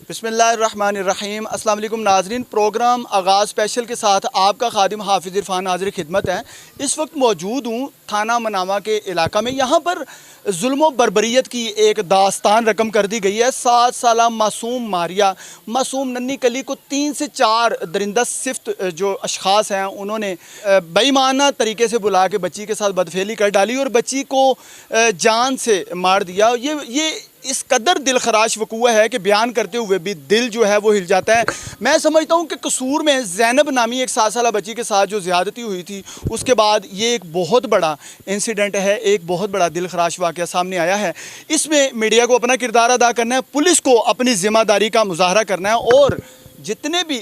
बिस्मिल्लाहिर्रहमानिर्रहीम। अस्सलाम वालेकुम नाज़रीन, प्रोग्राम आगाज़ स्पेशल के साथ आपका खादिम हाफिज़ इरफान हाज़िर खिदमत है। इस वक्त मौजूद हूँ थाना मनावा के इलाका में। यहाँ पर जुल्म बर्बरियत की एक दास्तान रकम कर दी गई है। 7 साला मासूम मारिया, मासूम नन्ही कली को 3 से 4 दरिंदा सिफ्त जो अशख़ास हैं उन्होंने बेईमाना तरीके से बुला के बच्ची के साथ बदफेली कर डाली और बच्ची को जान से मार दिया। ये इस कदर दिल खराश वकूआ है कि बयान करते हुए भी दिल जो है वो हिल जाता है। मैं समझता हूँ कि कसूर में ज़ैनब नामी एक 7 साला बच्ची के साथ जो ज़्यादती हुई थी उसके बाद ये एक बहुत बड़ा इंसिडेंट है, एक बहुत बड़ा दिल खराश वाक़या सामने आया है। इसमें मीडिया को अपना किरदार अदा करना है, पुलिस को अपनी ज़िम्मेदारी का मुज़ाहरा करना है और जितने भी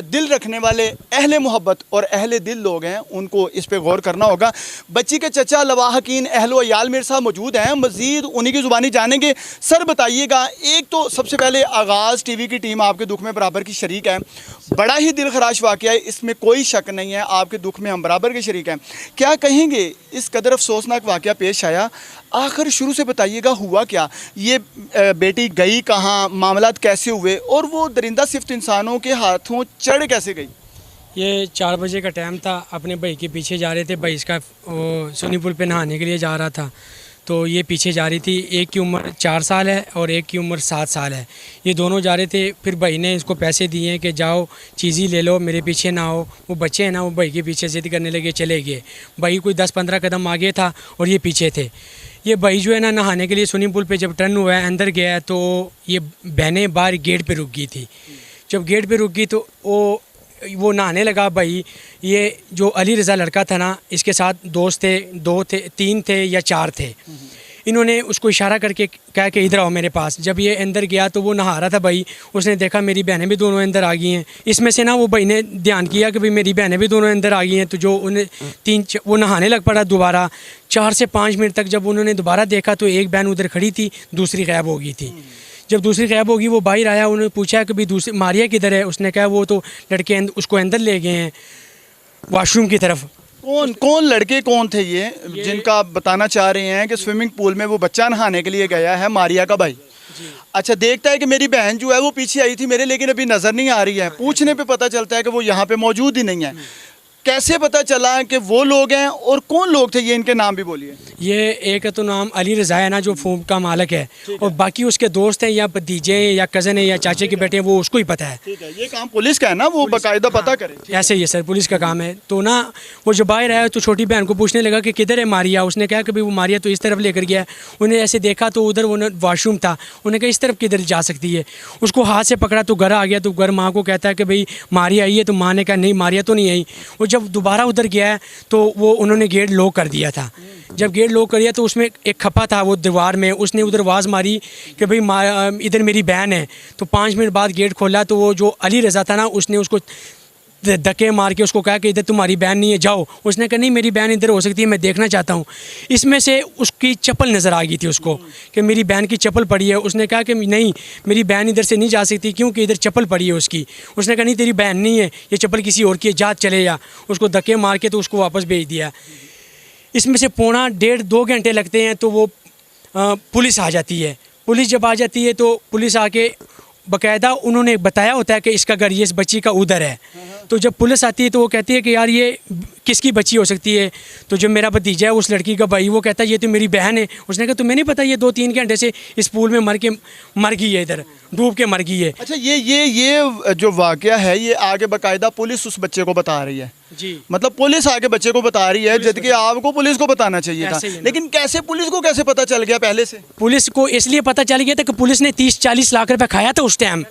दिल रखने वाले अहले मोहब्बत और अहले दिल लोग हैं उनको इस पे गौर करना होगा। बच्ची के चचा लवाहकीन अहलो अयाल मेरे साथ मौजूद हैं, मज़ीद उन्हीं की ज़ुबानी जानेंगे। सर बताइएगा, एक तो सबसे पहले आगाज़ टीवी की टीम आपके दुख में बराबर की शरीक है, बड़ा ही दिल खराश वाक़या है, इसमें कोई शक नहीं है, आपके दुख में हम बराबर के शरीक हैं। क्या कहेंगे, इस कदर अफसोसनाक वाक़या पेश आया, आखिर शुरू से बताइएगा हुआ क्या, ये बेटी गई कहाँ, मामलात कैसे हुए और वो दरिंदा सिफ्त इंसानों के हाथों चढ़ कैसे गई? ये 4 बजे का टाइम था, अपने भाई के पीछे जा रहे थे। भाई इसका सोनी पुल पे नहाने के लिए जा रहा था, तो ये पीछे जा रही थी। एक की उम्र 4 साल है और एक की उम्र 7 साल है। ये दोनों जा रहे थे। फिर भाई ने इसको पैसे दिए कि जाओ चीज़ी ले लो, मेरे पीछे ना हो। वो बच्चे हैं ना, वो भाई के पीछे ज़िद करने लगे, चले गए। भाई कोई 10-15 कदम आगे था और ये पीछे थे। ये भाई जो है ना नहाने के लिए स्विमिंग पूल पे जब टर्न हुआ है, अंदर गया, तो ये बहनें बाहर गेट पे रुक गई थी। जब गेट पे रुक गई तो वो नहाने लगा भाई। ये जो अली रज़ा लड़का था ना, इसके साथ दोस्त थे, 2 थे, 3 थे या 4 थे। इन्होंने उसको इशारा करके कहा कि इधर आओ मेरे पास। जब ये अंदर गया तो वो नहा रहा था भाई, उसने देखा मेरी बहनें भी दोनों अंदर आ गई हैं। इसमें से ना वो भाई ने ध्यान किया कि भाई मेरी बहनें भी दोनों अंदर आ गई हैं, तो जो उन्हें वो नहाने लग पड़ा दोबारा। 4 से 5 मिनट तक जब उन्होंने दोबारा देखा तो एक बहन उधर खड़ी थी, दूसरी गायब हो गई थी। जब दूसरी गायब होगी, वो बाहर आया, उन्होंने पूछा कि भाई दूसरी मारिया किधर है। उसने कहा वो तो लड़के उसको अंदर ले गए हैं वॉशरूम की तरफ। कौन लड़के कौन थे ये जिनका आप बताना चाह रहे हैं कि स्विमिंग पूल में वो बच्चा नहाने के लिए गया है, मारिया का भाई? अच्छा, देखता है कि मेरी बहन जो है वो पीछे आई थी मेरे, लेकिन अभी नज़र नहीं आ रही है। पूछने पे पता चलता है कि वो यहाँ पे मौजूद ही नहीं है। कैसे पता चला कि वो लोग हैं और कौन लोग थे ये, इनके नाम भी बोलिए। ये एक तो नाम अली रज़ा है ना, जो फूम का मालिक है, और बाकी उसके दोस्त हैं या भतीजे या कज़न है या चाचे के बेटे हैं, वो उसको ही पता है। ठीक है, ये काम पुलिस का है ना, वो बाकायदा पता करे। ऐसे ही है सर, पुलिस का काम है। तो ना वो जो बाहर आया तो छोटी बहन को पूछने लगा कि किधर है मारिया। उसने कहा कि भाई वो मारिया तो इस तरफ लेकर गया। उन्हें ऐसे देखा तो उधर वो वॉशरूम था। उन्हें कहा इस तरफ किधर जा सकती है। उसको हाथ से पकड़ा तो घर आ गया। तो घर माँ को कहता है कि भाई मारिया आई है, तो माँ ने कहा नहीं मारिया तो नहीं आई। वो जब दोबारा उधर गया है तो वो उन्होंने गेट लॉक कर दिया था। जब गेट लॉक कर दिया तो उसमें एक खप्पा था वो दीवार में, उसने उधर आवाज़ मारी कि भाई इधर मेरी बहन है। तो 5 मिनट बाद गेट खोला तो वो जो अली रज़ा था ना, उसने उसको धक्के मार के उसको कहा कि इधर तुम्हारी बहन नहीं है, जाओ। उसने कहा नहीं मेरी बहन इधर हो सकती है, मैं देखना चाहता हूँ। इसमें से उसकी चप्पल नज़र आ गई थी उसको कि मेरी बहन की चप्पल पड़ी है। उसने कहा कि नहीं मेरी बहन इधर से नहीं जा सकती क्योंकि इधर चप्पल पड़ी है उसकी। उसने कहा नहीं तेरी बहन नहीं है, ये चप्पल किसी और की है, जा चले जा। उसको धक्के मार के तो उसको वापस भेज दिया। इसमें से 1.5-2 घंटे लगते हैं तो वो पुलिस आ जाती है। पुलिस जब आ जाती है तो पुलिस आके बाकायदा उन्होंने बताया होता है कि इसका घर ये इस बच्ची का उधर है। तो जब पुलिस आती है तो वो कहती है कि यार ये किसकी बच्ची हो सकती है। तो जब मेरा भतीजा है उस लड़की का भाई, वो कहता है ये तो मेरी बहन है। उसने कहा तुम्हें नहीं पता ये 2-3 घंटे से इस पूल में मर गई है, इधर डूब के मर गई है। अच्छा, ये जो वाक़या है ये आगे बाकायदा पुलिस उस बच्चे को बता रही है जी, मतलब पुलिस आगे बच्चे को बता रही है, जबकि आपको पुलिस को बताना चाहिए था। लेकिन कैसे पुलिस को कैसे पता चल गया पहले से? पुलिस को इसलिए पता चल गया था कि पुलिस ने 30-40 लाख रुपए खाया था उस टाइम।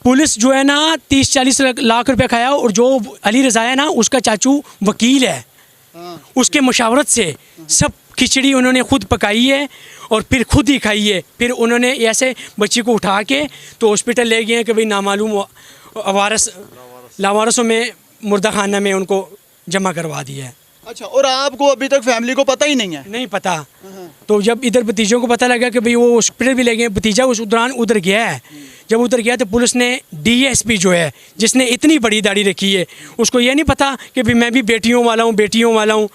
पुलिस जो है ना 30-40 लाख रुपए खाया, और जो अली रज़ा है ना उसका चाचू वकील है, उसके मशावरत से सब खिचड़ी उन्होंने खुद पकाई है और फिर खुद ही खाई है। फिर उन्होंने ऐसे बच्ची को उठा के तो हॉस्पिटल ले गए कि भाई नामालूम लावारसों में मुर्दा खाना में उनको जमा करवा दिया है। अच्छा, और आपको अभी तक फैमिली को पता ही नहीं है? नहीं पता। तो जब इधर भतीजों को पता लगा कि भाई वो हॉस्पिटल भी ले गए, भतीजा उस दौरान उधर गया है। जब उधर गया तो पुलिस ने DSP जो है जिसने इतनी बड़ी दाढ़ी रखी है, उसको ये नहीं पता कि भाई मैं भी बेटियों वाला हूँ।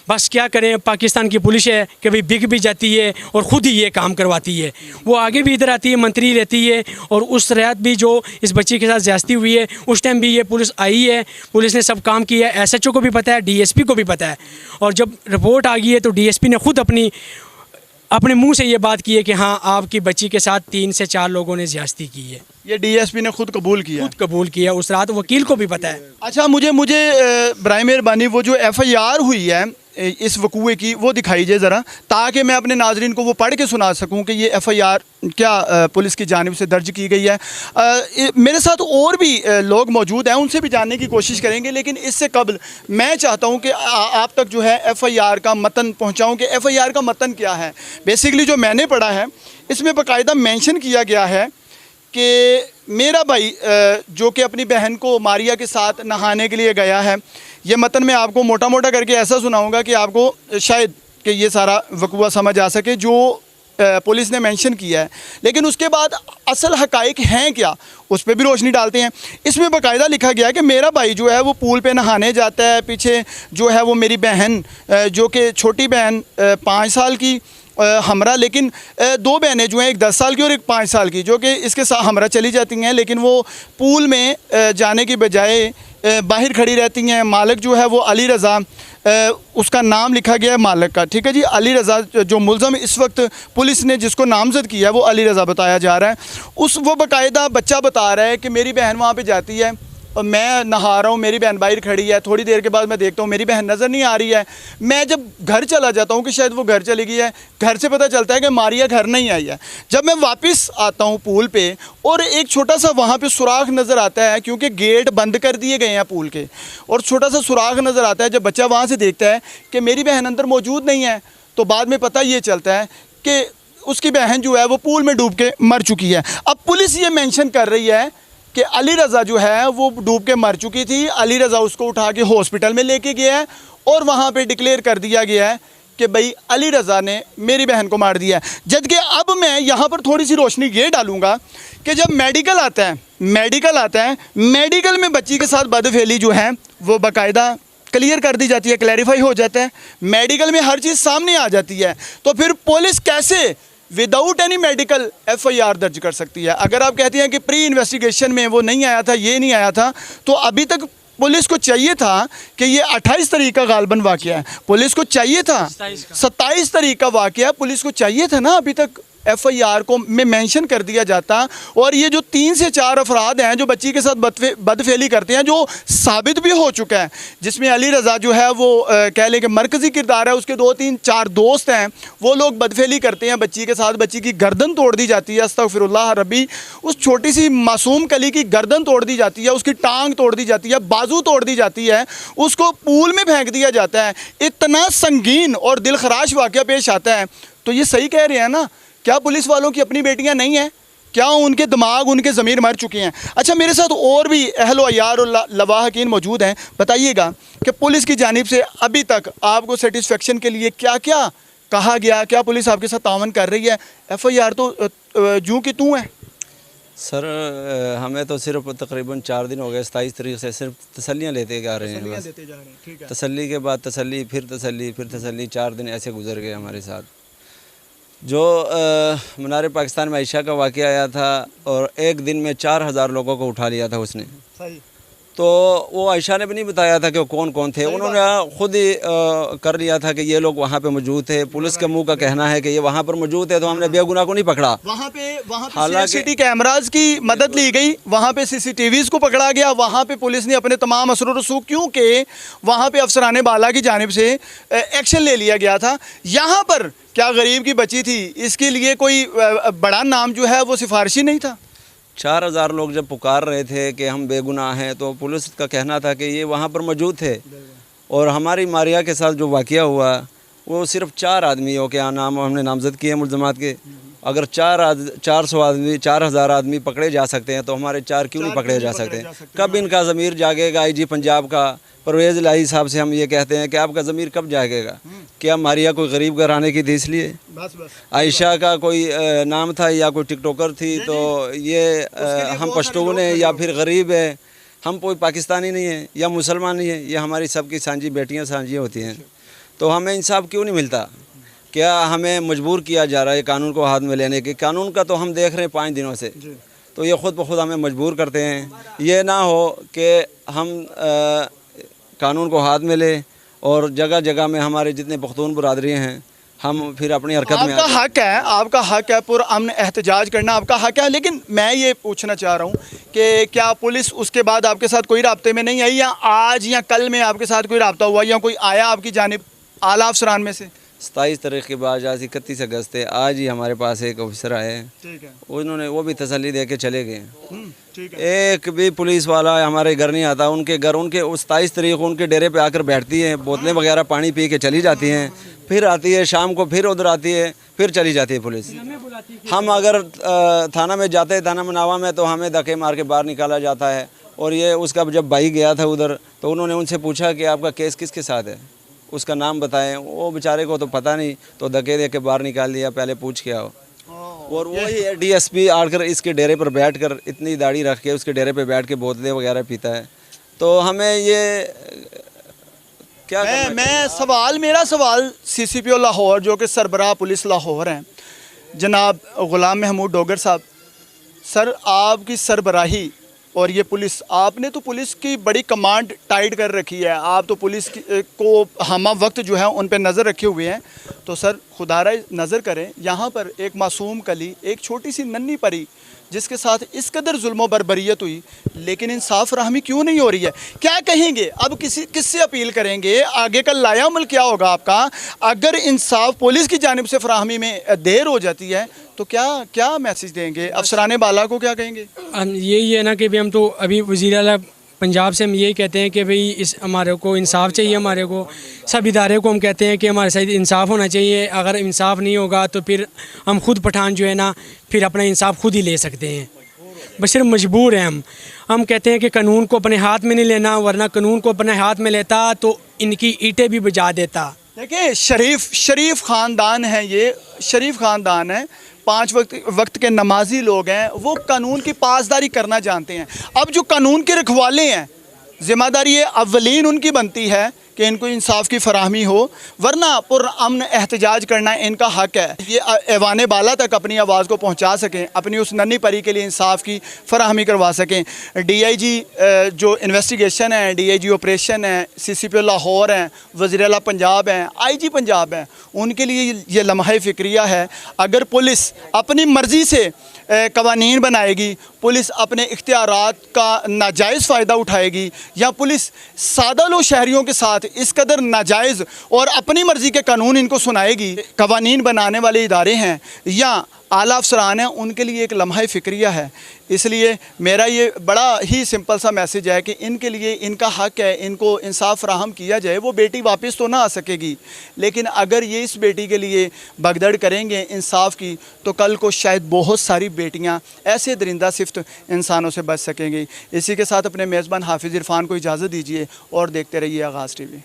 बस क्या करें, पाकिस्तान की पुलिस है कभी बिक भी जाती है और ख़ुद ही ये काम करवाती है। वो आगे भी इधर आती है, मंत्री रहती है, और उस रात भी जो इस बच्ची के साथ ज़्यादती हुई है उस टाइम भी ये पुलिस आई है, पुलिस ने सब काम किया है। SHO को भी पता है, DSP को भी पता है, और जब रिपोर्ट आ गई है तो DSP ने खुद अपने मुंह से ये बात की है कि हाँ आपकी बच्ची के साथ 3 से 4 लोगों ने ज़्यादती की है। ये DSP ने खुद कबूल किया? खुद कबूल किया, उस रात वकील को भी पता है। अच्छा, मुझे बराए मेहरबानी वो जो FIR हुई है इस वकूए की वो दिखाइए ज़रा, ताकि मैं अपने नाजरीन को वो पढ़ के सुना सकूं कि ये FIR क्या पुलिस की जानिब से दर्ज की गई है। मेरे साथ और भी लोग मौजूद हैं, उनसे भी जानने की कोशिश करेंगे, लेकिन इससे कबल मैं चाहता हूं कि आप तक जो है FIR का मतन पहुंचाऊं कि FIR का मतन क्या है। बेसिकली जो मैंने पढ़ा है इसमें बाकायदा मेंशन किया गया है कि मेरा भाई जो कि अपनी बहन को मारिया के साथ नहाने के लिए गया है। ये मतन मैं आपको मोटा मोटा करके ऐसा सुनाऊंगा कि आपको शायद कि ये सारा वकूआ समझ आ सके जो पुलिस ने मेंशन किया है, लेकिन उसके बाद असल हकाइक हैं क्या उस पर भी रोशनी डालते हैं। इसमें बाकायदा लिखा गया है कि मेरा भाई जो है वो पूल पे नहाने जाता है, पीछे जो है वो मेरी बहन जो कि छोटी बहन 5 साल की हमरा, लेकिन 2 बहनें जो हैं, एक 10 साल की और एक 5 साल की, जो कि इसके साथ हमरा चली जाती हैं, लेकिन वो पूल में जाने की बजाय बाहर खड़ी रहती हैं। मालिक जो है वो अली रज़ा, उसका नाम लिखा गया है मालिक का, ठीक है जी। अली रज़ा जो मुलज़म इस वक्त पुलिस ने जिसको नामज़द किया है वो अली रज़ा बताया जा रहा है। वो बाकायदा बच्चा बता रहा है कि मेरी बहन वहाँ पे जाती है और मैं नहा रहा हूँ, मेरी बहन बाहर खड़ी है, थोड़ी देर के बाद मैं देखता हूँ मेरी बहन नज़र नहीं आ रही है। मैं जब घर चला जाता हूँ कि शायद वो घर चली गई है, घर से पता चलता है कि मारिया घर नहीं आई है। जब मैं वापस आता हूँ पूल पे और एक छोटा सा वहाँ पे सुराख नज़र आता है, क्योंकि गेट बंद कर दिए गए हैं पूल के, और छोटा सा सुराख नज़र आता है। जब बच्चा वहाँ से देखता है कि मेरी बहन अंदर मौजूद नहीं है, तो बाद में पता ये चलता है कि उसकी बहन जो है वो पूल में डूब के मर चुकी है। अब पुलिस ये मेंशन कर रही है कि अली रज़ा जो है वो डूब के मर चुकी थी। अली रज़ा उसको उठा के हॉस्पिटल में लेके गया है और वहाँ पे डिक्लेयर कर दिया गया है कि भाई अली रज़ा ने मेरी बहन को मार दिया है। जबकि अब मैं यहाँ पर थोड़ी सी रोशनी ये डालूँगा कि जब मेडिकल आता है, मेडिकल में बच्ची के साथ बदफेली जो है वो बाकायदा क्लियर कर दी जाती है, क्लैरिफाई हो जाता है, मेडिकल में हर चीज़ सामने आ जाती है। तो फिर पुलिस कैसे विदाउट एनी मेडिकल FIR दर्ज कर सकती है? अगर आप कहती हैं कि प्री इन्वेस्टिगेशन में वो नहीं आया था, ये नहीं आया था, तो अभी तक पुलिस को चाहिए था कि ये 28 तारीख का गालबन वाक़या है, पुलिस को चाहिए था 27 तारीख का वाक़या, पुलिस को चाहिए था ना अभी तक FIR को में मेंशन कर दिया जाता। और ये जो 3 से 4 अफराद हैं जो बच्ची के साथ बदफेली करते हैं, जो साबित भी हो चुका है, जिसमें अली रज़ा जो है वो कह लें कि मरकज़ी किरदार है, उसके 2-3-4 दोस्त हैं, वो लोग बदफेली करते हैं बच्ची के साथ। बच्ची की गर्दन तोड़ दी जाती है, अस्तग़फिरुल्लाह रब्बी, उस छोटी सी मासूम कली की गर्दन तोड़ दी जाती है, उसकी टांग तोड़ दी जाती है, बाजू तोड़ दी जाती है, उसको पूल में फेंक दिया जाता है। इतना संगीन और दिलखराश वाक़या पेश आता है। तो ये सही कह रहे हैं ना, क्या पुलिस वालों की अपनी बेटियां नहीं हैं? क्या उनके दिमाग, उनके ज़मीर मर चुके हैं? अच्छा, मेरे साथ और भी अहल अयार और लवाहकीन मौजूद हैं। बताइएगा कि पुलिस की जानिब से अभी तक आपको सेटिस्फेक्शन के लिए क्या क्या कहा गया, क्या पुलिस आपके साथ तावन कर रही है? FIR तो जूँ की तू है सर। हमें तो सिर्फ तकरीबन 4 दिन हो गए, 27 तारीख से सिर्फ तसल्लियाँ लेते जा रहे हैं बस। ठीक है। तसल्ली के बाद तसल्ली, फिर तसल्ली, फिर तसल्ली, 4 दिन ऐसे गुजर गए हमारे साथ। जो मनार पाकिस्तान में आयशा का वाक़या आया था और एक दिन में 4000 लोगों को उठा लिया था उसने, सही। तो वो आयशा ने भी नहीं बताया था कि वो कौन कौन थे, उन्होंने खुद ही कर लिया था कि ये लोग वहाँ पे मौजूद थे। पुलिस के मुंह का कहना है कि ये वहाँ पर मौजूद है, तो हमने बेगुनाह को नहीं पकड़ा। वहाँ पे CCTV कैमराज की मदद ली गई, वहाँ पे CCTVs को पकड़ा गया, वहाँ पे पुलिस ने अपने तमाम असर रसूख, क्योंकि वहाँ पे अफसरान बाला की जानिब से एक्शन ले लिया गया था। यहाँ पर क्या गरीब की बच्ची थी, इसके लिए कोई बड़ा नाम जो है वो सिफारिशी नहीं था। 4000 लोग जब पुकार रहे थे कि हम बेगुनाह हैं, तो पुलिस का कहना था कि ये वहाँ पर मौजूद थे। और हमारी मारिया के साथ जो वाक़या हुआ वो सिर्फ 4 आदमियों के नाम हमने नामज़द किए मुल्ज़मात के। अगर 400 आदमी, 4000 आदमी पकड़े जा सकते हैं, तो हमारे 4 क्यों नहीं पकड़े जा सकते? कब इनका ज़मीर जागेगा? IG पंजाब का परवेज़ इलाही साहब से हम ये कहते हैं कि आपका ज़मीर कब जागेगा? क्या मारिया कोई गरीब घराने की थी इसलिए? आयशा का कोई नाम था या कोई टिकटॉकर थी, तो ये हम पश्तून हैं या फिर गरीब है, हम कोई पाकिस्तानी नहीं है या मुसलमान नहीं है, ये हमारी सबकी सांझी बेटियाँ सांझी होती हैं। तो हमें इंसाफ क्यों नहीं मिलता? क्या हमें मजबूर किया जा रहा है कानून को हाथ में लेने के? कानून का तो हम देख रहे हैं 5 दिनों से, तो ये ख़ुद ब खुद हमें मजबूर करते हैं। ये ना हो कि हम कानून को हाथ में लें और जगह जगह में हमारे जितने पख्तून बरादरी हैं हम फिर अपनी हरकत में आपका हक है पुरअमन एहतजाज करना, आपका हक है। लेकिन मैं ये पूछना चाह रहा हूँ कि क्या पुलिस उसके बाद आपके साथ कोई राब्ते में नहीं आई, या आज या कल में आपके साथ कोई राब्ता हुआ, या कोई आया आपकी जानिब आला अफसरान में से? 27 तारीख के बाद आज 31 अगस्त है, आज ही हमारे पास एक ऑफिसर आए हैं, ठीक है, उन्होंने वो भी तसल्ली दे के चले गए। ठीक है। एक भी पुलिस वाला हमारे घर नहीं आता, उनके घर उनके उस 27 तारीख को उनके डेरे पे आकर बैठती है, बोतलें वगैरह पानी पी के चली जाती हैं, फिर आती है शाम को, फिर उधर आती है, फिर चली जाती है पुलिस। हम अगर थाना में जाते हैं, थाना मनावा में, तो हमें धक्के मार के बाहर निकाला जाता है। और ये उसका जब भाई गया था उधर, तो उन्होंने उनसे पूछा कि आपका केस किसके साथ है, उसका नाम बताएं। वो बेचारे को तो पता नहीं, तो धक्के दे के बाहर निकाल दिया, पहले पूछ के आओ। और वही डीएसपी आकर इसके डेरे पर बैठकर इतनी दाढ़ी रख के उसके डेरे पे बैठ के बोतलें वगैरह पीता है। तो हमें ये क्या मेरा सवाल CCPO लाहौर जो कि सरबराह पुलिस लाहौर हैं जनाब ग़ुलाम महमूद डोगर साहब, सर आपकी सरबराही और ये पुलिस, आपने तो पुलिस की बड़ी कमांड टाइट कर रखी है, आप तो पुलिस को हमा वक्त जो है उन पे नज़र रखे हुए हैं। तो सर खुदारा नज़र करें, यहाँ पर एक मासूम कली, एक छोटी सी नन्ही परी जिसके साथ इस कदर जुल्म बर्बरियत हुई, लेकिन इंसाफ फराहमी क्यों नहीं हो रही है? क्या कहेंगे अब, किससे अपील करेंगे? आगे का लायामल क्या होगा आपका? अगर इंसाफ पुलिस की जानिब से फराहमी में देर हो जाती है तो क्या मैसेज देंगे? अफसरान बाला को क्या कहेंगे? यही है ना कि भाई हम तो अभी वज़ीर आला पंजाब से हम यही कहते हैं कि भाई इस हमारे को इंसाफ चाहिए, हमारे को सब इदारे को हम कहते हैं कि हमारे साथ इंसाफ होना चाहिए। अगर इंसाफ नहीं होगा तो फिर हम खुद पठान जो है ना फिर अपना इंसाफ खुद ही ले सकते हैं, बस सिर्फ मजबूर हैं हम कहते हैं कि कानून को अपने हाथ में नहीं लेना, वरना कानून को अपने हाथ में लेता तो इनकी ईंटें भी बजा देता। देखिए शरीफ ख़ानदान है, ये शरीफ ख़ानदान है, 5 वक्त के नमाजी लोग हैं, वो कानून की पासदारी करना जानते हैं। अब जो कानून के रखवाले हैं, ज़िम्मेदारी ये अव्वलीन उनकी बनती है कि इनको इंसाफ की फराहमी हो, वरना पुरअमन एहतजाज करना इनका हक है। ये ऐवान बाला तक अपनी आवाज़ को पहुंचा सकें, अपनी उस नन्ही परी के लिए इंसाफ की फराहमी करवा सकें। DIG जो इन्वेस्टिगेशन है, DIG ऑपरेशन है, CCPO लाहौर हैं, वज़ीर आला पंजाब हैं, IG पंजाब हैं, उनके लिए ये लम्हा फ़िक्रिया है। अगर पुलिस अपनी मर्ज़ी से कवानीन बनाएगी, पुलिस अपने इख्तियारात का नाजायज़ फ़ायदा उठाएगी, या पुलिस सादा लो शहरियों के साथ इस कदर नाजायज़ और अपनी मर्ज़ी के कानून इनको सुनाएगी, कवानीन बनाने वाले इदारे हैं या आला अफसरान हैं, उनके लिए एक लम्हा फ़िक्रिया है। इसलिए मेरा ये बड़ा ही सिंपल सा मैसेज है कि इनके लिए इनका हक़ है, इनको इंसाफ फराहम किया जाए। वो बेटी वापस तो ना आ सकेगी, लेकिन अगर ये इस बेटी के लिए भगदड़ करेंगे इंसाफ की, तो कल को शायद बहुत सारी बेटियां ऐसे दरिंदा सिफ्त इंसानों से बच सकेंगी। इसी के साथ अपने मेज़बान हाफिज़ इरफान को इजाज़त दीजिए और देखते रहिए आगाज़ TV।